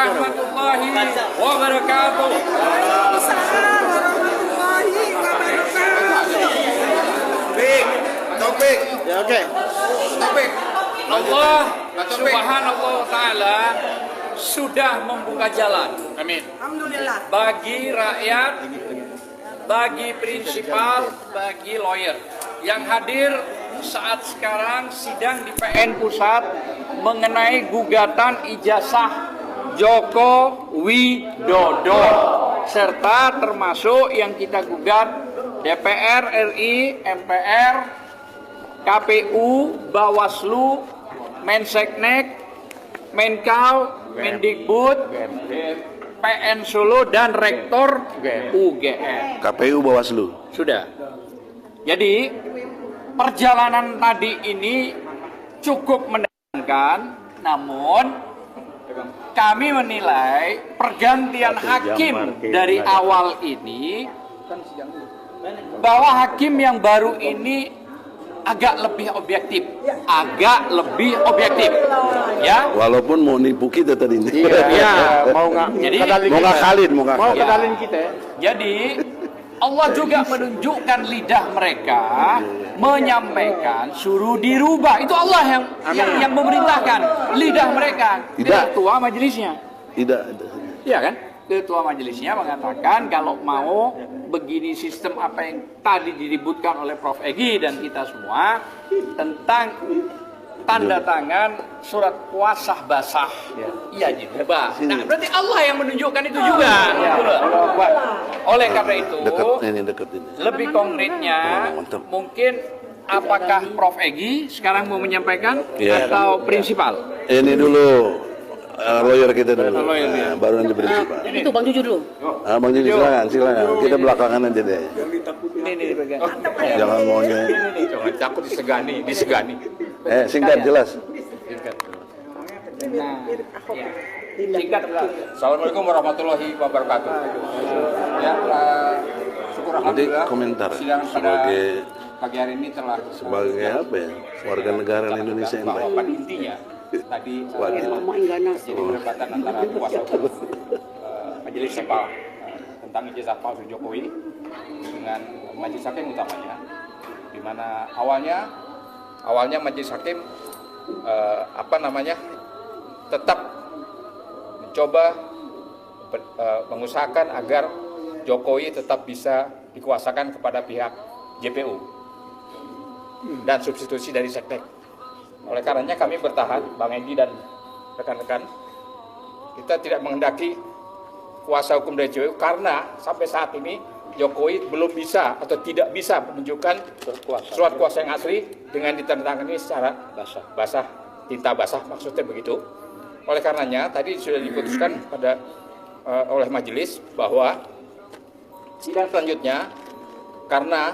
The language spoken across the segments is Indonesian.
warahmatullahi wabarakatuh. Waalaikumsalam warahmatullahi wabarakatuh. Topik. Ya, oke. Topik. Allah subhanahu wa ta'ala sudah membuka jalan. Amin. Alhamdulillah. Bagi rakyat, bagi prinsipal, bagi lawyer yang hadir saat sekarang sidang di PN Pusat mengenai gugatan ijazah Joko Widodo serta termasuk yang kita gugat DPR RI, MPR, KPU, Bawaslu, Menseknek, Menkau, Mendikbud, PN Solo dan Rektor UGM. KPU Bawaslu. Sudah. Jadi perjalanan tadi ini cukup menenangkan, namun kami menilai pergantian hakim dari awal ini bahwa hakim yang baru ini agak lebih objektif, ya. Walaupun mau nipu kita tadi. Iya, mau ngadalin kita. Jadi Allah juga menunjukkan lidah mereka menyampaikan suruh dirubah. Itu Allah yang memerintahkan lidah mereka. Tidak. Ketua majelisnya. Tidak. Iya kan? Ketua majelisnya mengatakan kalau mau begini sistem apa yang tadi diributkan oleh Prof. Egy dan kita semua tentang tanda tangan surat kuasa basah, iya dirubah. Nah, berarti Allah yang menunjukkan itu juga. Oleh karena itu, Dekat ini. lebih konkretnya mungkin apakah Prof. Egy sekarang mau menyampaikan atau prinsipal? Ini dulu lawyer kita dulu. Baru nanti prinsipal. Itu Bang Jujur dulu. Bang Jujur silakan. Kita belakangan aja deh. Ini dipegang. Jangan maunya. Jangan takut disegani. Singkat jelas. Nah, ya. Singkat jelas. Assalamualaikum warahmatullahi wabarakatuh. Ya, syukur Nanti alhamdulillah. komentar Sidang pada sebagai pagi hari ini telah apa ya? Warga negara Indonesia yang baik. pada intinya tadi Mama Inggana. jadi perdebatan antara kuasa hukum majelis sipil tentang ijazah palsu Jokowi dengan majelis hakim utamanya, di mana awalnya majelis hakim tetap mencoba mengusahakan agar Jokowi tetap bisa dikuasakan kepada pihak JPU dan substitusi dari Seknek. Oleh karenanya kami bertahan, Bang Egy dan rekan-rekan, kita tidak menghendaki kuasa hukum dari JPU karena sampai saat ini Jokowi belum bisa atau tidak bisa menunjukkan surat kuasa yang asli dengan ditandatangani secara basah, tinta basah, maksudnya begitu. Oleh karenanya tadi sudah diputuskan oleh majelis bahwa sidang selanjutnya karena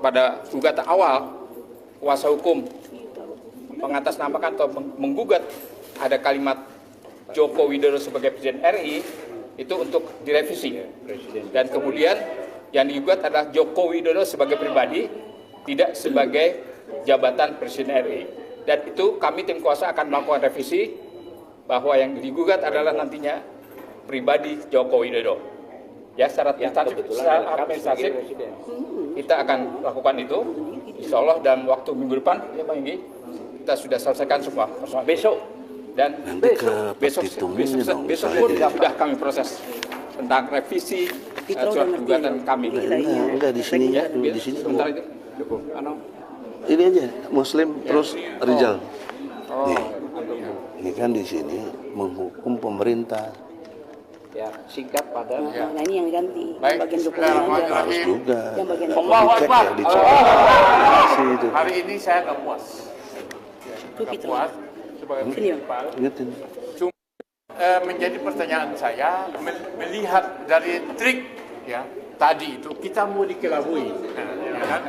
pada gugatan awal kuasa hukum mengatasnamakan atau menggugat ada kalimat Joko Widodo sebagai Presiden RI itu untuk direvisi, dan kemudian yang digugat adalah Joko Widodo sebagai pribadi, tidak sebagai jabatan Presiden RI, dan itu kami tim kuasa akan melakukan revisi bahwa yang digugat adalah nantinya pribadi Joko Widodo. Ya, secara administratif kita akan lakukan itu, insya Allah dalam waktu minggu depan, ya Bang Egy, kita sudah selesaikan semua besok, dan besok pun sudah kami proses tentang revisi surat gugatan kami. Enggak di sini ya, di sini. Sebentar itu. Ini aja Muslim terus Rizal. Ini kan di sini menghukum pemerintah. Ya, singkat pada. Nah ini yang diganti. Baik, Bagian Jokowi aja. Harus juga. Yang bagian Dicek ya, dicek. Itu. Hari ini saya nggak puas. itu gitu. Puas sebagai prinsipal. Ingetin. Menjadi pertanyaan saya melihat dari trik ya tadi itu kita mau dikelabui. Ya kan?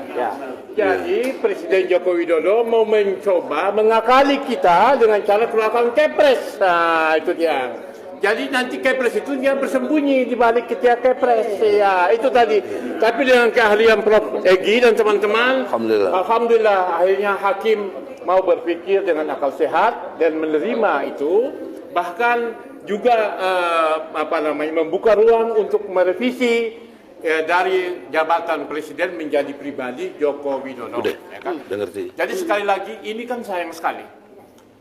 Jadi Presiden Joko Widodo mau mencoba mengakali kita dengan cara keluarkan kepres. Nah itu dia. Jadi nanti kepres itu dia bersembunyi di balik ketiak kepres. Ya, itu tadi. Tapi dengan keahlian Prof. Egy dan teman-teman, alhamdulillah akhirnya hakim mau berpikir dengan akal sehat dan menerima itu. Bahkan juga membuka ruang untuk merevisi dari jabatan presiden menjadi pribadi Joko Widodo. Udah, Ya kan? udah ngerti. Jadi sekali lagi ini kan sayang sekali.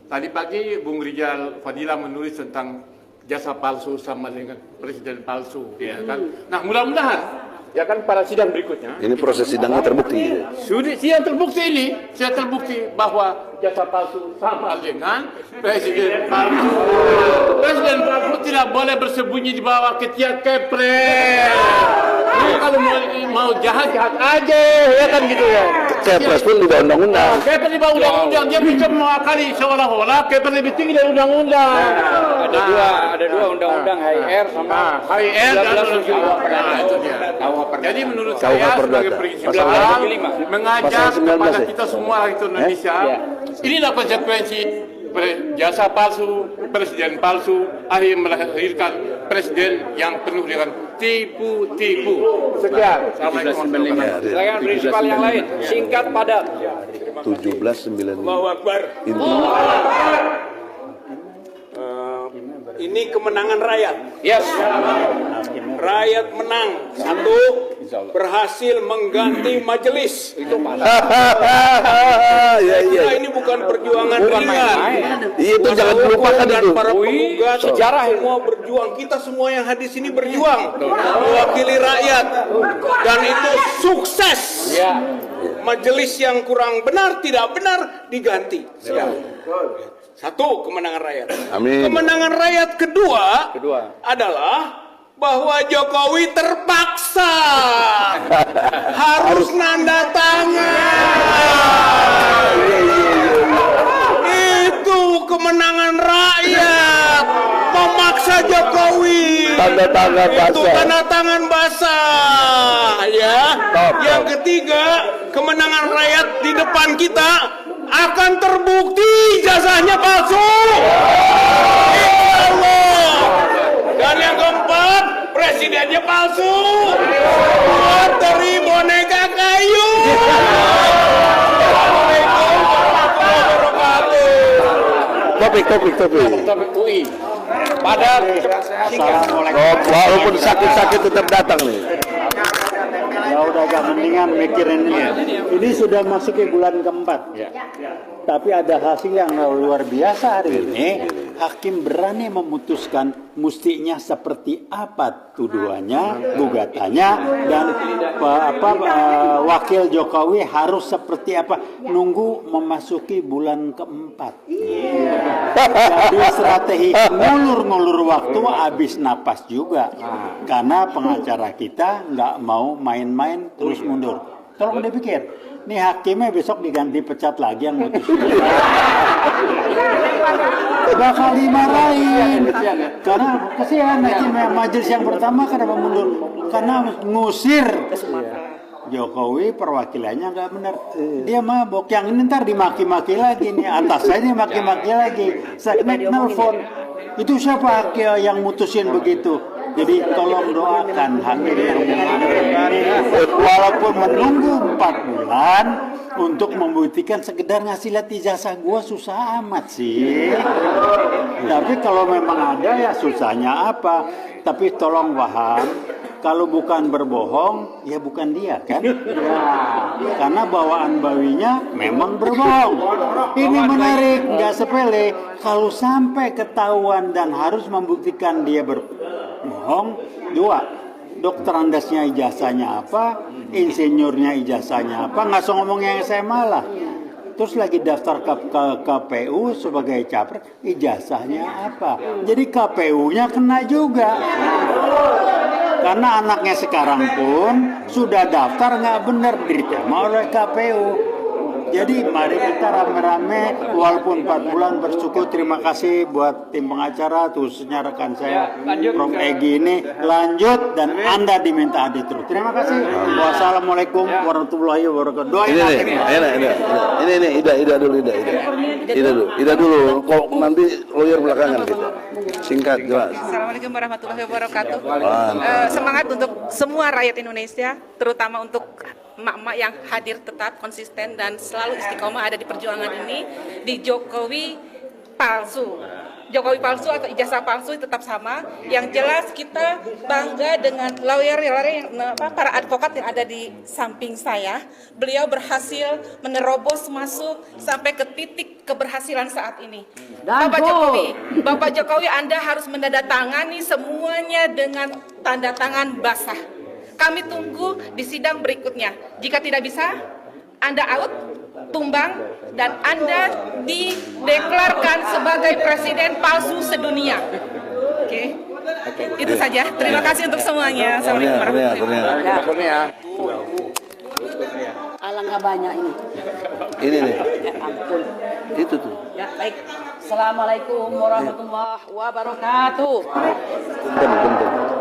Tadi pagi Bung Rijal Fadila menulis tentang jasa palsu sama dengan presiden palsu, ya kan? Nah, mudah-mudahan ya kan pada sidang berikutnya. Ini proses sidangnya terbukti. Sudah sudah terbukti bahwa jasa palsu sama dengan presiden palsu. Presiden palsu tidak boleh bersembunyi di bawah ketiak kepres. Ini kalau mau jahat aja, ya kan gitu ya. Kepres pun di bawah undang-undang. Kepres di bawah undang-undang, dia bisa mengakali seolah-olah Kepres lebih tinggi dari undang-undang. Ada dua undang-undang HR sama HR dan itu dia. Jadi menurut saya sebagai prinsip dalam mengajak kepada kita semua rakyat Indonesia, inilah konsekuensi jasa palsu, presiden palsu, akhirnya melahirkan presiden yang penuh dengan tipu-tipu. Sekian. Assalamualaikum. Silakan prinsipal yang lain, singkat padat. 1795. Allahu Akbar. Ini kemenangan rakyat. Yes. Rakyat menang. Satu, berhasil mengganti majelis. Ya, Nah, ini bukan perjuangan ringan. Itu jangan dilupakan Dan itu. para penggugat sejarah semua berjuang. Kita semua yang hadir sini berjuang mewakili rakyat. Dan itu sukses. Majelis yang kurang benar, tidak benar diganti. Satu, kemenangan rakyat. Amin. Kemenangan rakyat kedua adalah bahwa Jokowi terpaksa harus nanda tangan. Itu kemenangan rakyat, memaksa Jokowi. Tanda tangan basah. Itu tanda tangan basah, ya. Yang ketiga, kemenangan rakyat di depan kita akan terbukti jasanya palsu. Insya Allah. Dan yang keempat, presidennya palsu. Buat dari boneka kayu. Assalamualaikum warahmatullahi wabarakatuh. Topik. UI. Padat. Walaupun sakit-sakit tetap datang nih. Ya udah agak mendingan mikirin ini. Ini sudah masuk ke bulan keempat. Tapi ada hasil yang luar biasa hari ini. Hakim berani memutuskan mestinya seperti apa tuduhannya, gugatannya, dan wakil Jokowi harus seperti apa. Nunggu memasuki bulan keempat. Jadi strategi ngulur-ngulur waktu habis napas juga. Karena pengacara kita nggak mau main-main terus mundur. Tolong dipikir, nih hakimnya besok diganti pecat lagi yang mutusin. Bakal dimarahin. Karena kesian hakim majelis yang pertama kenapa mundur? Karena ngusir Jokowi perwakilannya nggak benar. Dia mabok. Yang ini ntar dimaki-maki lagi nih. Atas saya dimaki-maki lagi. Saya nelfon. Itu siapa yang mutusin begitu? Jadi tolong doakan hakim yang walaupun menunggu 4 bulan untuk membuktikan sekedar ngasih lihat ijazah gua susah amat sih. Tapi kalau memang ada ya susahnya apa? Tapi tolong paham, kalau bukan berbohong ya bukan dia kan? Karena bawaan bawinya memang berbohong. Ini menarik, nggak sepele. Kalau sampai ketahuan dan harus membuktikan dia berbohong, dua, dokter andasnya ijazahnya apa, insinyurnya ijazahnya apa, nggak usah ngomong yang SMA lah. Terus lagi daftar ke KPU sebagai capres, ijazahnya apa? Jadi KPU-nya kena juga. Karena anaknya sekarang pun sudah daftar nggak benar diterima oleh KPU. Jadi mari kita rame-rame walaupun 4 bulan bersyukur. Terima kasih buat tim pengacara khususnya rekan saya Prof. Egy ini lanjut dan Anda diminta adil terus. Terima kasih. Wassalamualaikum warahmatullahi wabarakatuh. Doain Ini Ida dulu. Kok nanti lawyer belakangan kita. Singkat jelas. Assalamualaikum warahmatullahi wabarakatuh. Semangat untuk semua rakyat Indonesia, terutama untuk emak-emak yang hadir tetap konsisten dan selalu istiqomah ada di perjuangan ini. Di Jokowi palsu, Jokowi palsu atau ijazah palsu tetap sama. Yang jelas kita bangga dengan lawyer yang para advokat yang ada di samping saya. Beliau berhasil menerobos masuk sampai ke titik keberhasilan saat ini. Bapak Jokowi, Anda harus menandatangani semuanya dengan tanda tangan basah. Kami tunggu di sidang berikutnya. Jika tidak bisa, Anda out, tumbang, dan Anda dideklarkan sebagai presiden palsu sedunia. Oke. Itu saja. Terima kasih untuk semuanya. Assalamualaikum warahmatullahi wabarakatuh. Alangkah banyak ini. Ini nih. Ya ampun. Itu tuh. Ya baik. Assalamualaikum warahmatullahi wabarakatuh.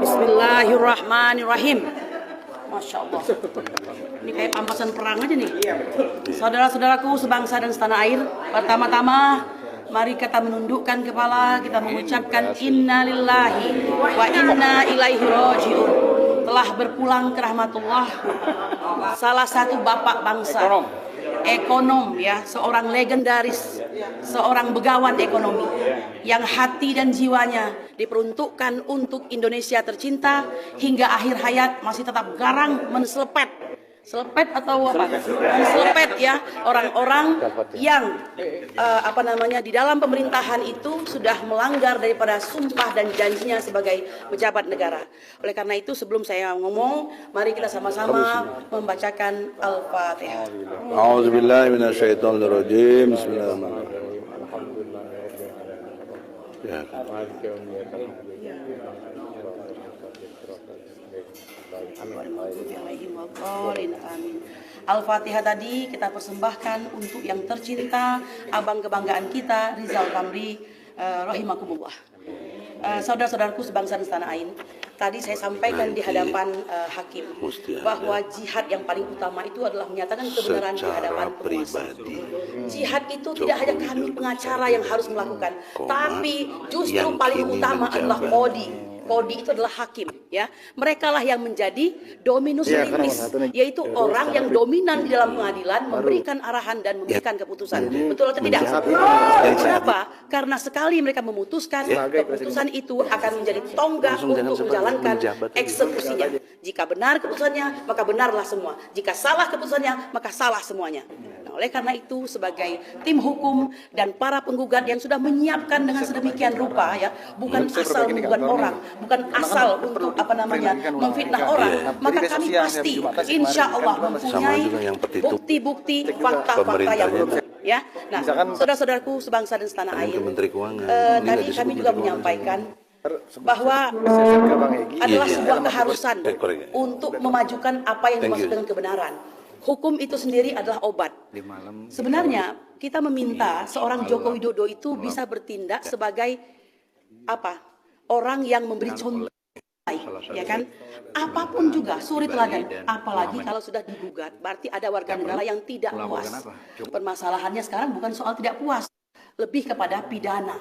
Bismillahirrahmanirrahim. Masya Allah. Ini kayak pampasan perang aja nih. Saudara-saudaraku sebangsa dan setanah air, pertama-tama mari kita menundukkan kepala, kita mengucapkan innalillahi wa inna ilaihi rajiun. Telah berpulang ke rahmatullah salah satu bapak bangsa, ekonom ya, seorang legendaris, seorang begawan ekonomi yang hati dan jiwanya diperuntukkan untuk Indonesia tercinta hingga akhir hayat masih tetap garang menselepet atau apa? Menselepet ya orang-orang yang di dalam pemerintahan itu sudah melanggar daripada sumpah dan janjinya sebagai pejabat negara. Oleh karena itu sebelum saya ngomong, mari kita sama-sama membacakan Al-Fatihah. A'udzubillahi minasyaitonirrajim. Bismillahirrahmanirrahim. Ya. Al-Fatihah tadi kita persembahkan untuk yang tercinta, abang kebanggaan kita, Rizal Ramli, rahimakumullah. Saudara-saudaraku sebangsa dan setanah air, tadi saya sampaikan di hadapan hakim bahwa jihad yang paling utama itu adalah menyatakan kebenaran di hadapan penguasa. Jihad itu tidak hanya kami pengacara yang harus melakukan, tapi justru paling utama adalah kodi. Kodi itu adalah hakim, ya. Mereka lah yang menjadi dominus litis, yaitu orang yang dominan di dalam pengadilan, memberikan arahan dan memberikan keputusan. Betul atau tidak? Kenapa? Karena sekali mereka memutuskan, keputusan itu akan menjadi tonggak untuk menjalankan eksekusinya. Jika benar keputusannya, maka benarlah semua. Jika salah keputusannya, maka salah semuanya. Nah, oleh karena itu, sebagai tim hukum dan para penggugat yang sudah menyiapkan dengan sedemikian rupa, ya, bukan asal menggugat orang, bukan asal untuk memfitnah orang, maka kami pasti insya Allah mempunyai bukti-bukti fakta-fakta yang benar. Ya, nah, saudara-saudaraku sebangsa dan setanah air, tadi kami juga menyampaikan bahwa adalah sebuah keharusan untuk memajukan apa yang dimaksud dengan kebenaran. Hukum itu sendiri adalah obat. Sebenarnya kita meminta seorang Joko Widodo itu bisa bertindak sebagai apa? Orang yang memberi contoh, ya kan? Apapun juga suri teladan, apalagi kalau sudah digugat, berarti ada warga negara yang tidak puas. Permasalahannya sekarang bukan soal tidak puas, lebih kepada pidana,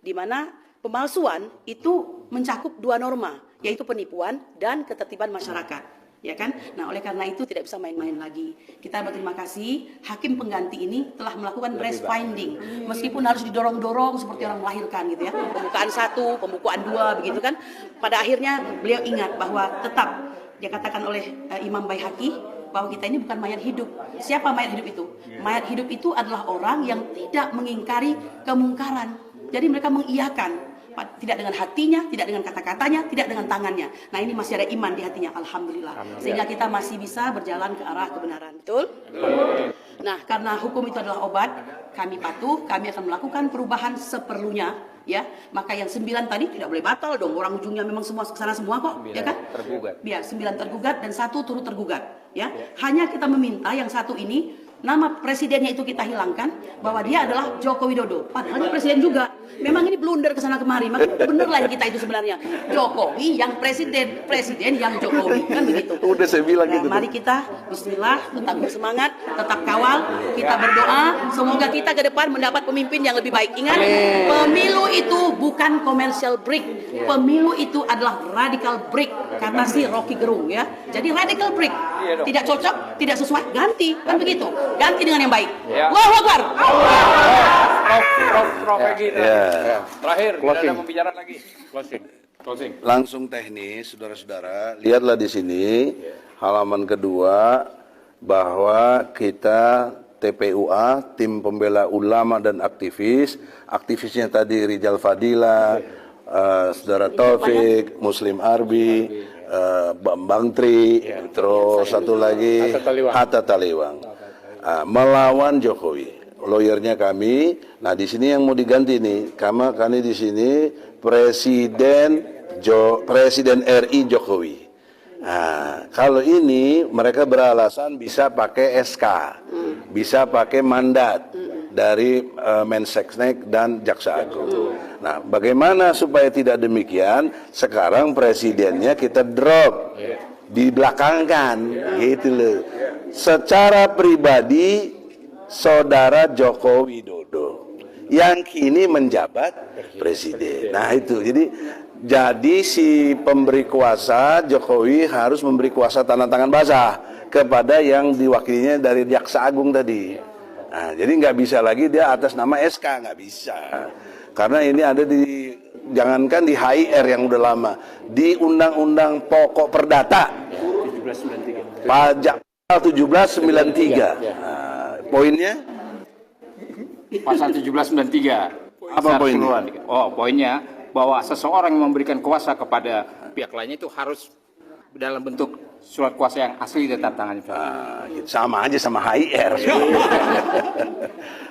di mana pemalsuan itu mencakup dua norma, yaitu penipuan dan ketertiban masyarakat. Ya kan? Nah, oleh karena itu tidak bisa main-main lagi. Kita berterima kasih hakim pengganti ini telah melakukan breast finding, meskipun harus didorong-dorong seperti orang melahirkan gitu ya. Pembukaan 1, pembukaan 2 begitu kan. Pada akhirnya beliau ingat bahwa tetap dia katakan oleh Imam Baihaqi bahwa kita ini bukan mayat hidup. Siapa mayat hidup itu? Mayat hidup itu adalah orang yang tidak mengingkari kemungkaran. Jadi mereka mengiyakan, tidak dengan hatinya, tidak dengan kata-katanya, tidak dengan tangannya. Nah, ini masih ada iman di hatinya, alhamdulillah. Sehingga kita masih bisa berjalan ke arah kebenaran. Betul? Nah, karena hukum itu adalah obat, kami patuh, kami akan melakukan perubahan seperlunya, ya. Maka yang 9 tadi tidak boleh batal dong. Orang ujungnya memang semua kesana semua kok, ya kan? Tergugat. Biar 9 tergugat dan 1 turut tergugat, ya. Hanya kita meminta yang 1 ini nama presidennya itu kita hilangkan, bahwa dia adalah Joko Widodo. Padahal dia presiden juga. Memang ini blunder ke sana kemari. Maka bener lah kita itu sebenarnya. Jokowi yang presiden, presiden yang Jokowi. Kan begitu. Udah saya bilang gitu. Mari kita bismillah, tetap bersemangat, tetap kawal, kita berdoa semoga kita ke depan mendapat pemimpin yang lebih baik. Ingat, pemilu itu bukan commercial break. Pemilu itu adalah radical break, kata si Rocky Gerung, ya. Jadi radical break. Tidak cocok, tidak sesuai, ganti. Kan begitu. Ganti dengan yang baik. Allahu Akbar. Prof Egi. Terakhir, tidak ada pembicaraan lagi. Closing. Langsung teknis, saudara-saudara. Lihatlah di sini halaman kedua bahwa kita TPUA, Tim Pembela Ulama dan aktivisnya tadi Rijal Fadila, Saudara Taufik, Muslim Arbi, Bambang Tri, terus satu lagi Hatta Taliwang, melawan Jokowi. Lawyernya kami. Nah di sini yang mau diganti nih, kami di sini Presiden RI Jokowi. Nah, kalau ini mereka beralasan bisa pakai SK, bisa pakai mandat dari Mensesnek dan Jaksa Agung. Nah, bagaimana supaya tidak demikian? Sekarang presidennya kita drop, dibelakangkan, gitu loh. Secara pribadi, Saudara Joko Widodo yang kini menjabat presiden. Nah itu, jadi si pemberi kuasa Jokowi harus memberi kuasa tanda tangan basah kepada yang diwakilinya dari Jaksa Agung tadi. Nah, jadi nggak bisa lagi dia atas nama SK, nggak bisa. Karena ini ada jangankan di HIR yang udah lama, di Undang-Undang Pokok Perdata, Pajak 1793. Nah, poinnya? Pasal 1793. Apa poinnya? Oh, poinnya bahwa seseorang yang memberikan kuasa kepada pihak lainnya itu harus dalam bentuk surat kuasa yang asli dan tanda tangan. Sama aja sama HIR.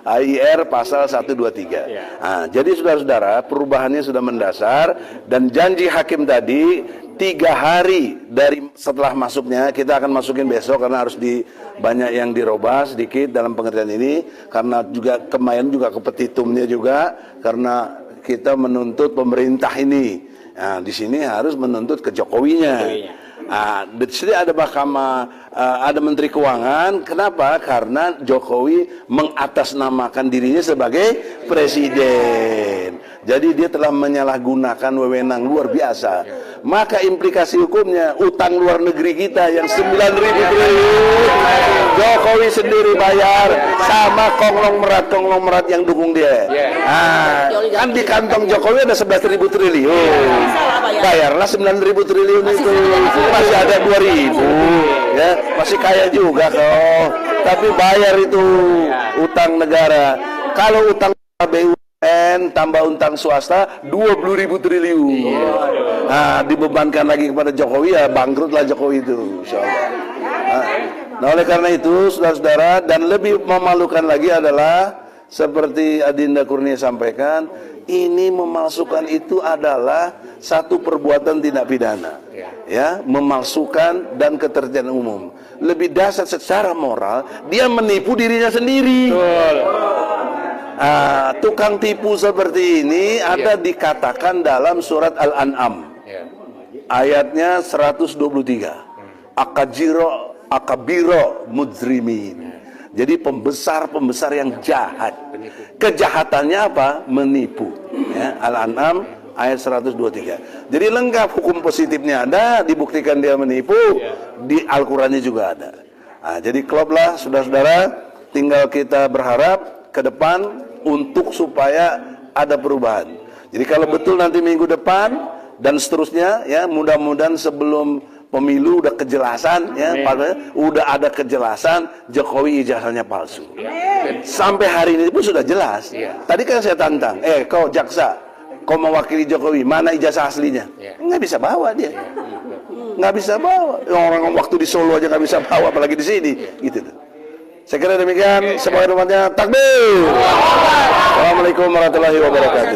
HIR pasal 123. Nah, jadi saudara-saudara, perubahannya sudah mendasar dan janji hakim tadi 3 hari dari setelah masuknya, kita akan masukin besok karena harus banyak yang dirubah sedikit dalam pengertian ini, karena juga kemarin juga kepetitumnya juga karena kita menuntut pemerintah ini. Nah, di sini harus menuntut ke Jokowinya. Nah, di sini ada ada Menteri Keuangan. Kenapa? Karena Jokowi mengatasnamakan dirinya sebagai presiden. Jadi dia telah menyalahgunakan wewenang luar biasa. Maka implikasi hukumnya utang luar negeri kita yang 9.000 triliun Jokowi sendiri bayar sama konglomerat yang dukung dia. Nah, kan di kantong Jokowi ada 11.000 triliun. Bayarlah 9.000 triliun itu. Masih ada 2.000. Ya, masih kaya juga kok. Tapi bayar itu utang negara. Kalau utang BUMN tambah utang swasta 20.000 triliun. Nah, dibebankan lagi kepada Jokowi, ya bangkrutlah Jokowi itu, insyaallah. Nah, oleh karena itu, saudara-saudara, dan lebih memalukan lagi adalah seperti Adinda Kurnia sampaikan, ini memalsukan itu adalah satu perbuatan tindak pidana, ya, memalsukan dan ketertiban umum. Lebih dasar secara moral, dia menipu dirinya sendiri. Tukang tipu seperti ini ada dikatakan dalam surat Al-An'am, ayatnya 123. Akabiro mujrimin. Jadi pembesar yang jahat. Kejahatannya apa? Menipu. Ya, Al-An'am ayat 123. Jadi lengkap hukum positifnya ada, dibuktikan dia menipu, di Al-Qur'annya juga ada. Nah, jadi kloplah saudara-saudara, tinggal kita berharap ke depan untuk supaya ada perubahan. Jadi kalau betul nanti minggu depan dan seterusnya, ya mudah-mudahan sebelum pemilu udah kejelasan, ya, udah ada kejelasan Jokowi ijazahnya palsu. Sampai hari ini pun sudah jelas. Tadi kan saya tantang, kau jaksa, kau mewakili Jokowi, mana ijazah aslinya? Nggak bisa bawa dia, nggak bisa bawa. Orang waktu di Solo aja nggak bisa bawa, apalagi di sini, gitu. Saya kira demikian. Semoga umatnya takbir. Assalamualaikum warahmatullahi wabarakatuh.